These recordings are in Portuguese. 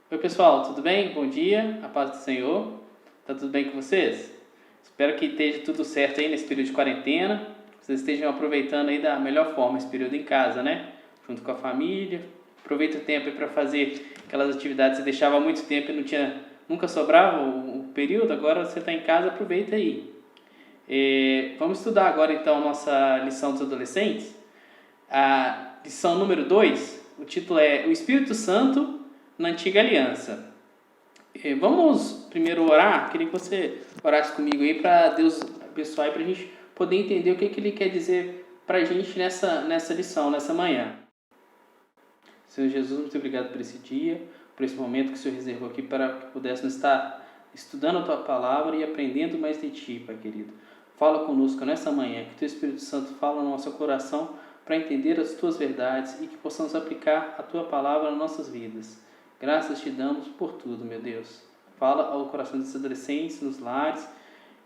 Oi pessoal, tudo bem? Bom dia, a paz do Senhor. Tá tudo bem com vocês? Espero que esteja tudo certo aí nesse período de quarentena. Vocês estejam aproveitando aí da melhor forma esse período em casa, né? Junto com a família. Aproveita o tempo aí para fazer aquelas atividades que você deixava há muito tempo e nunca sobrava o período. Agora você está em casa, aproveita aí. Vamos estudar agora então a nossa lição dos adolescentes. A lição número 2, o título é O Espírito Santo na Antiga Aliança. Vamos primeiro orar. Queria que você orasse comigo aí para Deus abençoar e para a gente poder entender o que Ele quer dizer para a gente nessa lição, nessa manhã. Senhor Jesus, muito obrigado por esse dia, por esse momento que o Senhor reservou aqui para que pudéssemos estar estudando a Tua Palavra e aprendendo mais de Ti, Pai querido. Fala conosco nessa manhã, que o Teu Espírito Santo fala no nosso coração para entender as Tuas verdades e que possamos aplicar a Tua Palavra nas nossas vidas. Graças te damos por tudo, meu Deus. Fala ao coração dos adolescentes, nos lares,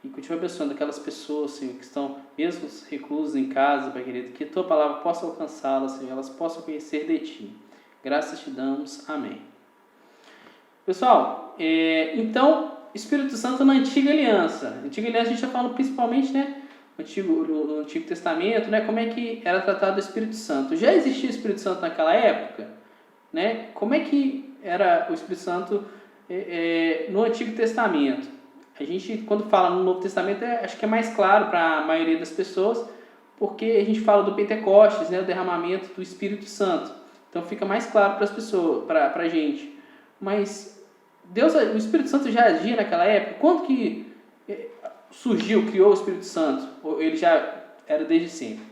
e continua abençoando aquelas pessoas, Senhor, que estão mesmo reclusas em casa, Pai querido, que a Tua Palavra possa alcançá-las, Senhor, elas possam conhecer de Ti. Graças te damos. Amém. Pessoal, então, Espírito Santo na Antiga Aliança. Antiga Aliança a gente está falando principalmente, né, no Antigo Testamento, né, como é que era tratado o Espírito Santo. Já existia o Espírito Santo naquela época? Né? Como é que era o Espírito Santo no Antigo Testamento? A gente, quando fala no Novo Testamento, acho que é mais claro para a maioria das pessoas, porque a gente fala do Pentecostes, né, o derramamento do Espírito Santo. Então fica mais claro para as pessoas, para a gente. Mas o Espírito Santo já agia naquela época? Quando que criou o Espírito Santo? Ou ele já era desde sempre?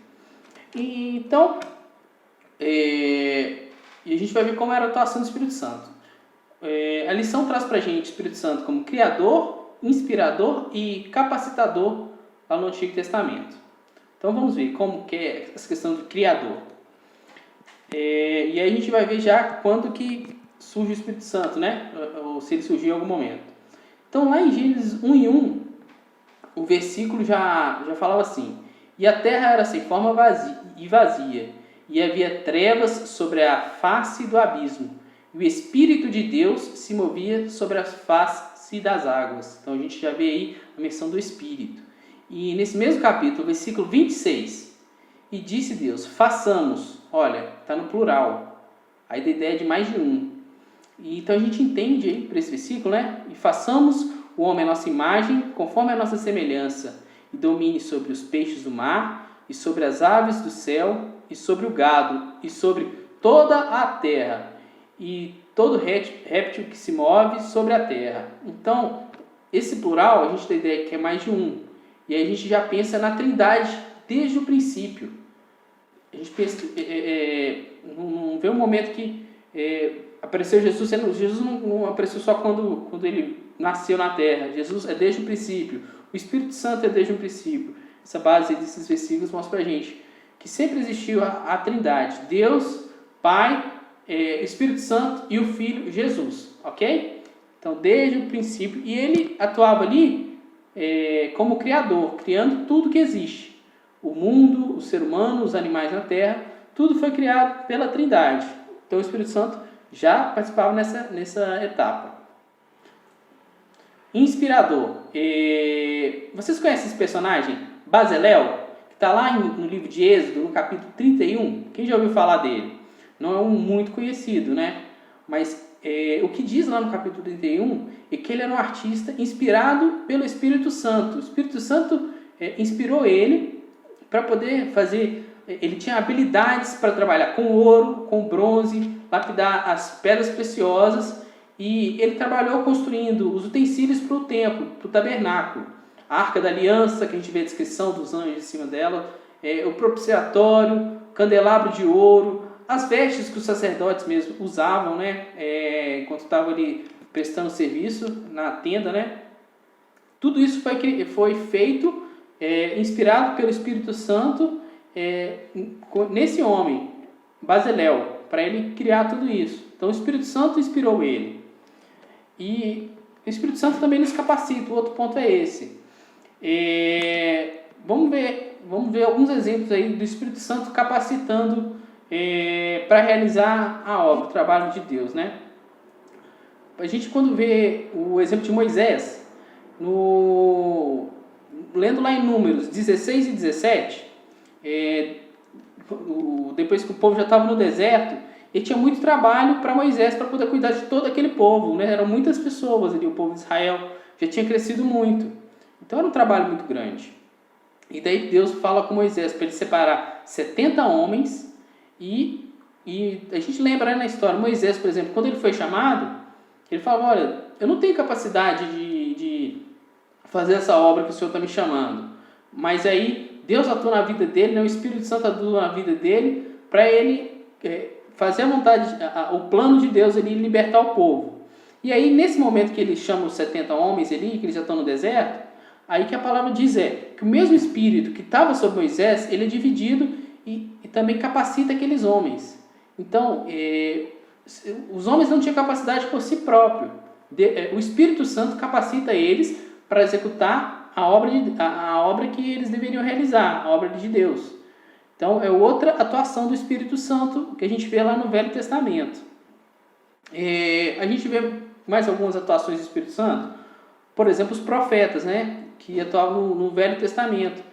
Então, e a gente vai ver como era a atuação do Espírito Santo. A lição traz para a gente o Espírito Santo como Criador, Inspirador e Capacitador lá no Antigo Testamento. Então vamos ver como que é essa questão do Criador. E aí a gente vai ver já quando que surge o Espírito Santo, né? Ou se ele surgiu em algum momento. Então lá em Gênesis 1:1, o versículo já falava assim: E a terra era sem forma vazia, e havia trevas sobre a face do abismo, e o Espírito de Deus se movia sobre a face das águas. Então a gente já vê aí a menção do Espírito. E nesse mesmo capítulo, versículo 26, e disse Deus: façamos. Olha, está no plural. Aí da ideia de mais de um. E então a gente entende aí por esse versículo, né? E façamos o homem à nossa imagem, conforme a nossa semelhança, e domine sobre os peixes do mar, e sobre as aves do céu, e sobre o gado, e sobre toda a terra, e todo réptil que se move sobre a terra. Então, esse plural, a gente tem a ideia que é mais de um. E aí a gente já pensa na Trindade desde o princípio. A gente pensa, não vê um momento que apareceu Jesus. Jesus não apareceu só quando ele nasceu na terra. Jesus é desde o princípio. O Espírito Santo é desde o princípio. Essa base desses versículos mostra pra gente que sempre existiu a Trindade. Deus, Pai, Espírito Santo e o Filho Jesus. Ok? Então, desde o princípio. E ele atuava ali como Criador, criando tudo que existe. O mundo, o ser humano, os animais na terra, tudo foi criado pela Trindade. Então o Espírito Santo já participava nessa etapa. Inspirador. Vocês conhecem esse personagem? Bazalel, que está lá no livro de Êxodo, no capítulo 31. Quem já ouviu falar dele? Não é um muito conhecido, né? Mas o que diz lá no capítulo 31 é que ele era um artista inspirado pelo Espírito Santo. O Espírito Santo inspirou ele para poder fazer. Ele tinha habilidades para trabalhar com ouro, com bronze, lapidar as pedras preciosas, e ele trabalhou construindo os utensílios para o templo, para o tabernáculo. A Arca da Aliança, que a gente vê a descrição dos anjos em cima dela, o propiciatório, candelabro de ouro, as vestes que os sacerdotes mesmo usavam, né, enquanto estavam ali prestando serviço na tenda, né. Tudo isso foi feito inspirado pelo Espírito Santo nesse homem, Bazalel, para ele criar tudo isso. Então o Espírito Santo inspirou ele. E o Espírito Santo também nos capacita. O outro ponto é esse. Vamos ver alguns exemplos aí do Espírito Santo capacitando para realizar a obra, o trabalho de Deus, né? a gente quando vê o exemplo de Moisés, lendo lá em Números 16 e 17, depois que o povo já estava no deserto, ele tinha muito trabalho para Moisés para poder cuidar de todo aquele povo, né? Eram muitas pessoas ali, o povo de Israel já tinha crescido muito. Então era um trabalho muito grande. E daí Deus fala com Moisés para ele separar 70 homens e a gente lembra, né, na história, Moisés, por exemplo, quando ele foi chamado, ele falava, olha, eu não tenho capacidade de fazer essa obra que o Senhor está me chamando. Mas aí Deus atua na vida dele, né? O Espírito Santo atua na vida dele para ele fazer a vontade, o plano de Deus, ele libertar o povo. E aí nesse momento que ele chama os 70 homens ali, que eles já estão no deserto, aí que a palavra diz que o mesmo Espírito que estava sobre Moisés, ele é dividido e também capacita aqueles homens. Então, os homens não tinham capacidade por si próprio. O Espírito Santo capacita eles para executar a obra que eles deveriam realizar, a obra de Deus. Então, é outra atuação do Espírito Santo que a gente vê lá no Velho Testamento. A gente vê mais algumas atuações do Espírito Santo. Por exemplo, os profetas, né, que atuavam no Velho Testamento.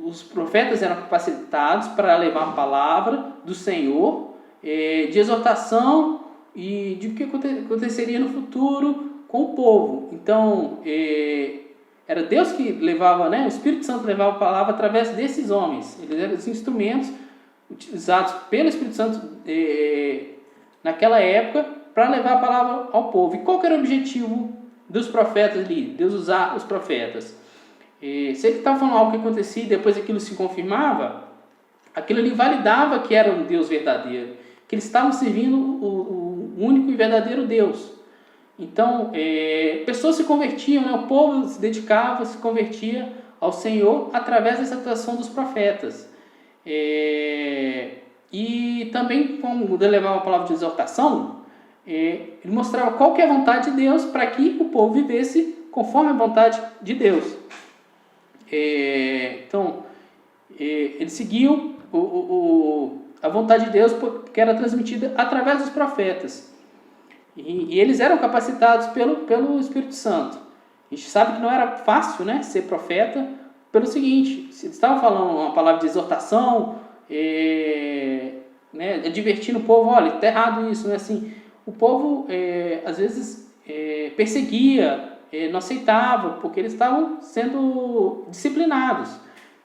Os profetas eram capacitados para levar a palavra do Senhor, de exortação e de o que aconteceria no futuro com o povo. Então, era Deus que levava, né? O Espírito Santo levava a palavra através desses homens. Eles eram os instrumentos utilizados pelo Espírito Santo naquela época para levar a palavra ao povo. E qual que era o objetivo dos profetas ali? Deus usar os profetas. Se ele estava falando algo que acontecia e depois aquilo se confirmava, aquilo ali validava que era um Deus verdadeiro, que eles estavam servindo o único e verdadeiro Deus. Então, pessoas se convertiam, né? O povo se dedicava, se convertia ao Senhor através dessa atuação dos profetas. E também, quando ele levava a palavra de exortação, ele mostrava qual que é a vontade de Deus para que o povo vivesse conforme a vontade de Deus. Então, ele seguiu a vontade de Deus que era transmitida através dos profetas. E eles eram capacitados pelo Espírito Santo. A gente sabe que não era fácil, né, ser profeta, pelo seguinte: se eles estavam falando uma palavra de exortação, né, advertindo o povo, olha, está errado isso, né, assim, o povo às vezes perseguia, não aceitava, porque eles estavam sendo disciplinados.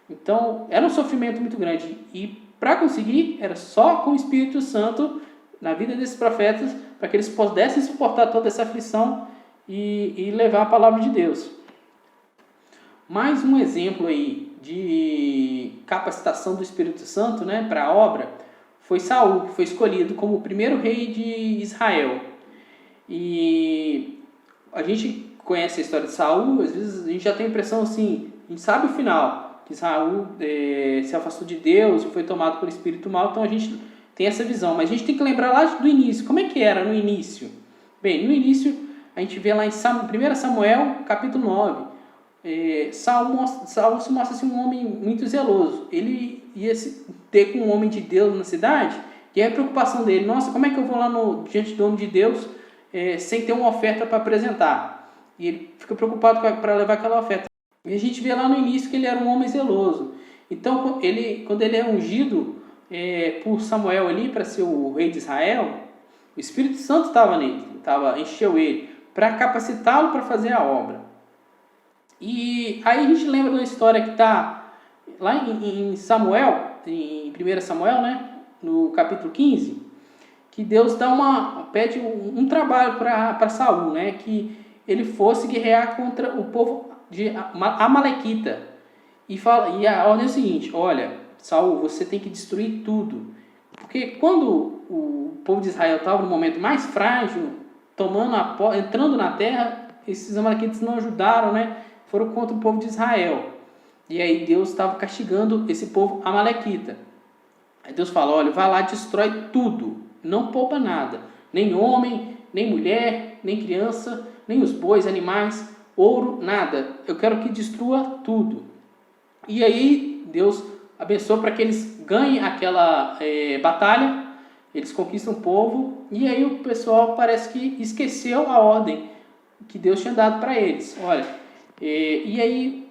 Então, era um sofrimento muito grande. E para conseguir, era só com o Espírito Santo na vida desses profetas, para que eles pudessem suportar toda essa aflição e levar a palavra de Deus. Mais um exemplo aí de capacitação do Espírito Santo, né, para a obra foi Saul, que foi escolhido como o primeiro rei de Israel. E a gente conhece a história de Saul, às vezes a gente já tem a impressão assim, a gente sabe o final, que Saul se afastou de Deus e foi tomado pelo espírito mal, então a gente tem essa visão, mas a gente tem que lembrar lá do início. Como é que era no início? Bem, no início a gente vê lá em 1 Samuel capítulo 9, Saul se mostra assim, um homem muito zeloso. Ele ia ter com um homem de Deus na cidade, e a preocupação dele: nossa, como é que eu vou lá diante do homem de Deus sem ter uma oferta para apresentar? E ele fica preocupado para levar aquela oferta. E a gente vê lá no início que ele era um homem zeloso. Então, quando ele é ungido por Samuel ali para ser o rei de Israel, o Espírito Santo estava nele, encheu ele para capacitá-lo para fazer a obra. E aí a gente lembra de uma história que está lá em Samuel, em 1 Samuel, né, no capítulo 15, que Deus pede um trabalho para Saul, né, que ele fosse guerrear contra o povo de Amalequita. E a ordem é o seguinte: olha, Saul, você tem que destruir tudo. Porque quando o povo de Israel estava no momento mais frágil, entrando na terra, esses amalequitas não ajudaram, né? Foram contra o povo de Israel. E aí Deus estava castigando esse povo amalequita. Aí Deus fala: olha, vai lá, destrói tudo, não poupa nada, nem homem, nem mulher, nem criança, nem os bois, animais, ouro, nada. Eu quero que destrua tudo. E aí Deus abençoa para que eles ganhem aquela batalha eles conquistam o povo, e aí o pessoal parece que esqueceu a ordem que Deus tinha dado para eles. Olha, e aí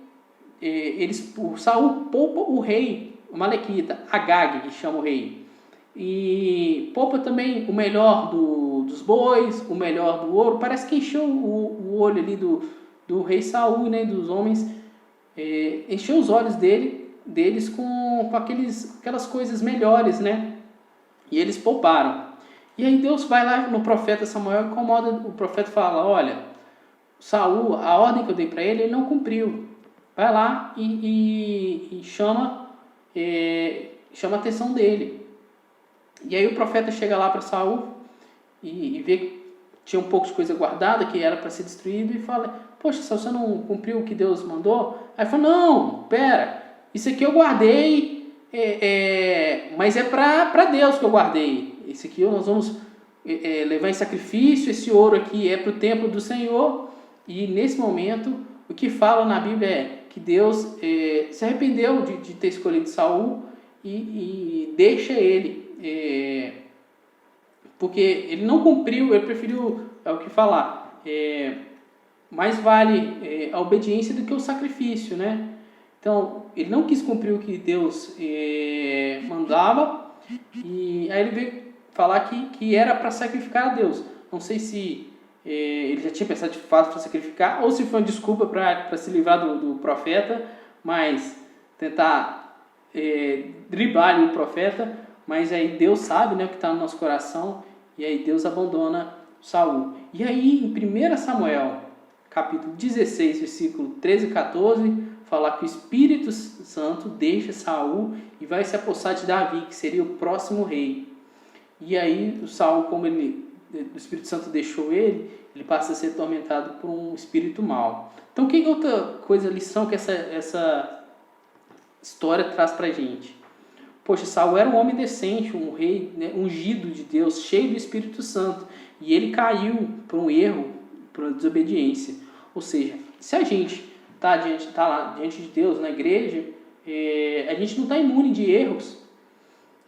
o Saul poupa o rei, o Malequita, Agag, que chama o rei, e poupa também o melhor dos bois, o melhor do ouro. Parece que encheu o olho ali do rei Saul, né, dos homens, encheu os olhos deles com aquelas coisas melhores, né? E eles pouparam. E aí Deus vai lá no profeta Samuel e incomoda. O profeta fala: olha, Saul, a ordem que eu dei para ele não cumpriu. Vai lá e chama a atenção dele. E aí o profeta chega lá para Saul e vê que tinha um pouco de coisa guardada que era para ser destruído, e fala: poxa, Saul, você não cumpriu o que Deus mandou? Aí fala: não, pera, isso aqui eu guardei, mas é para Deus que eu guardei. Esse aqui nós vamos levar em sacrifício, esse ouro aqui é para o templo do Senhor. E nesse momento, o que fala na Bíblia é que Deus se arrependeu de ter escolhido Saul e deixa ele, porque ele não cumpriu, ele preferiu, é o que falar, mais vale a obediência do que o sacrifício, né? Então, ele não quis cumprir o que Deus mandava, e aí ele veio falar que era para sacrificar a Deus. Não sei se ele já tinha pensado de fato para sacrificar, ou se foi uma desculpa para se livrar do profeta, mas tentar driblar ali o profeta. Mas aí Deus sabe, né, o que está no nosso coração, e aí Deus abandona Saul. E aí em 1 Samuel, capítulo 16, versículo 13 e 14, fala que o Espírito Santo deixa Saul e vai se apossar de Davi, que seria o próximo rei. E aí o Saul, como o Espírito Santo deixou ele passa a ser atormentado por um espírito mau. Então, que outra coisa, lição que essa história traz pra gente? Poxa, Saul era um homem decente, um rei, né, ungido de Deus, cheio do Espírito Santo, e ele caiu por um erro, por uma desobediência. Ou seja, se a gente tá lá diante de Deus, na igreja, a gente não está imune de erros.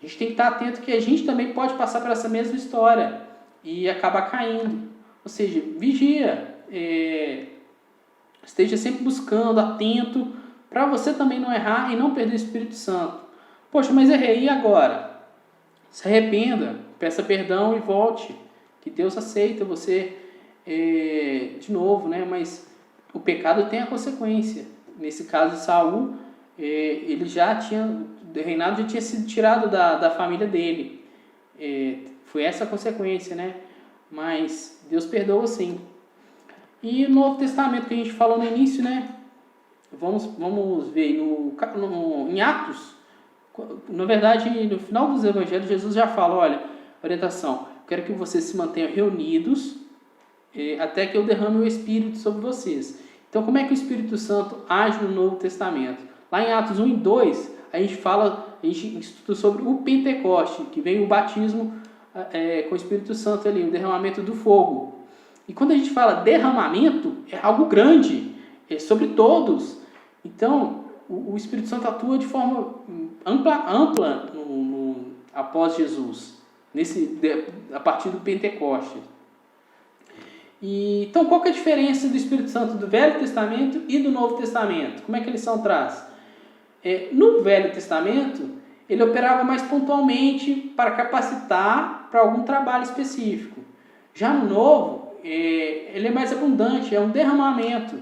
A gente tem que estar atento que a gente também pode passar por essa mesma história e acabar caindo. Ou seja, vigia, esteja sempre buscando, atento, para você também não errar e não perder o Espírito Santo. Poxa, mas errei, e agora? Se arrependa, peça perdão e volte, que Deus aceita você de novo, né? Mas o pecado tem a consequência. Nesse caso de Saul, o reinado já tinha sido tirado da família dele. Foi essa a consequência, né? Mas Deus perdoa sim. E no Novo Testamento que a gente falou no início, né? Vamos ver em Atos. Na verdade, no final dos evangelhos, Jesus já fala: olha, orientação, quero que vocês se mantenham reunidos até que eu derrame o Espírito sobre vocês. Então, como é que o Espírito Santo age no Novo Testamento? Lá em Atos 1 e 2, a gente estuda sobre o Pentecoste, que vem o batismo com o Espírito Santo ali, o derramamento do fogo. E quando a gente fala derramamento, é algo grande, é sobre todos. Então, o Espírito Santo atua de forma ampla após Jesus, a partir do Pentecoste. Então, qual que é a diferença do Espírito Santo do Velho Testamento e do Novo Testamento? Como é que eles são traz? No Velho Testamento, ele operava mais pontualmente para capacitar para algum trabalho específico. Já no Novo, ele é mais abundante, é um derramamento.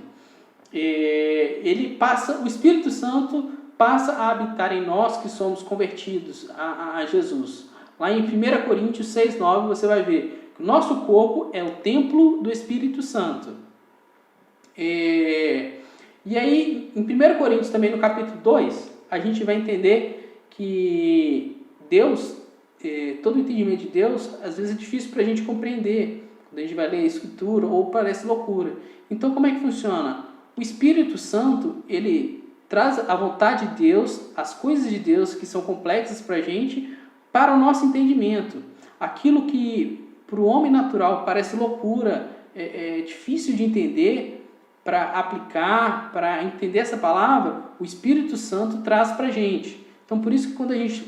O Espírito Santo passa a habitar em nós que somos convertidos a Jesus. Lá em 1 Coríntios 6,9 você vai ver que o nosso corpo é o templo do Espírito Santo. E aí, em 1 Coríntios também, no capítulo 2, a gente vai entender que Deus, todo o entendimento de Deus, às vezes é difícil para a gente compreender, quando a gente vai ler a Escritura, ou parece loucura. Então, como é que funciona? O Espírito Santo, ele traz a vontade de Deus, as coisas de Deus que são complexas para a gente, para o nosso entendimento. Aquilo que para o homem natural parece loucura, é difícil de entender, para aplicar, para entender essa palavra, o Espírito Santo traz para a gente. Então, por isso que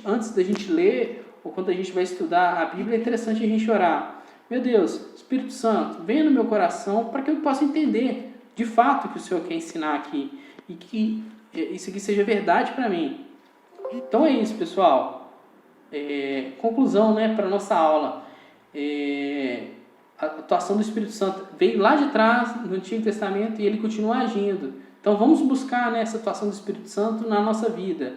antes da gente ler ou quando a gente vai estudar a Bíblia, é interessante a gente orar. Meu Deus, Espírito Santo, venha no meu coração para que eu possa entender de fato o que o Senhor quer ensinar aqui e que isso aqui seja verdade para mim. Então é isso, pessoal. Conclusão, né, para a nossa aula. A atuação do Espírito Santo veio lá de trás, no Antigo Testamento, e ele continua agindo. Então vamos buscar, né, essa atuação do Espírito Santo na nossa vida.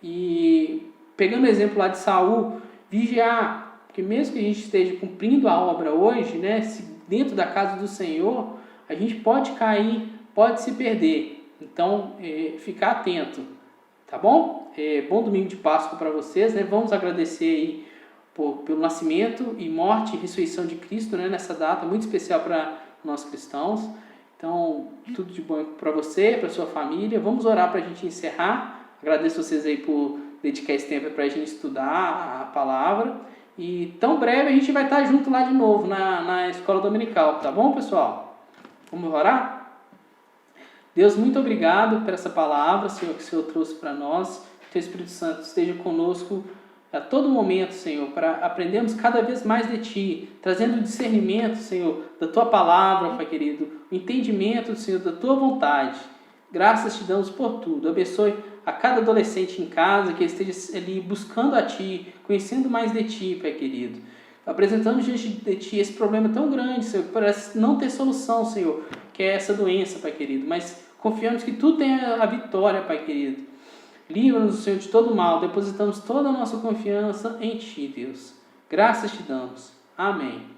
E pegando o exemplo lá de Saul, vigiar, porque mesmo que a gente esteja cumprindo a obra hoje, né, dentro da casa do Senhor, a gente pode cair, pode se perder. Então, ficar atento, tá bom? Bom domingo de Páscoa para vocês, né? Vamos agradecer aí pelo nascimento e morte e ressurreição de Cristo, né, nessa data muito especial para nós cristãos. Então, tudo de bom para você, para sua família. Vamos orar para a gente encerrar. Agradeço vocês aí por dedicar esse tempo para a gente estudar a palavra. E tão breve a gente vai estar junto lá de novo na escola dominical, tá bom, pessoal? Vamos orar? Deus, muito obrigado por essa palavra, Senhor, que o Senhor trouxe para nós. Que o Teu Espírito Santo esteja conosco a todo momento, Senhor, para aprendermos cada vez mais de Ti, trazendo o discernimento, Senhor, da Tua palavra, Pai querido, o entendimento, Senhor, da Tua vontade. Graças Te damos por tudo. Abençoe a cada adolescente em casa, que esteja ali buscando a Ti, conhecendo mais de Ti, Pai querido. Apresentamos diante de Ti esse problema tão grande, Senhor, que parece não ter solução, Senhor, que é essa doença, Pai querido, mas confiamos que Tu tem a vitória, Pai querido. Livra-nos, Senhor, de todo mal. Depositamos toda a nossa confiança em Ti, Deus. Graças Te damos. Amém.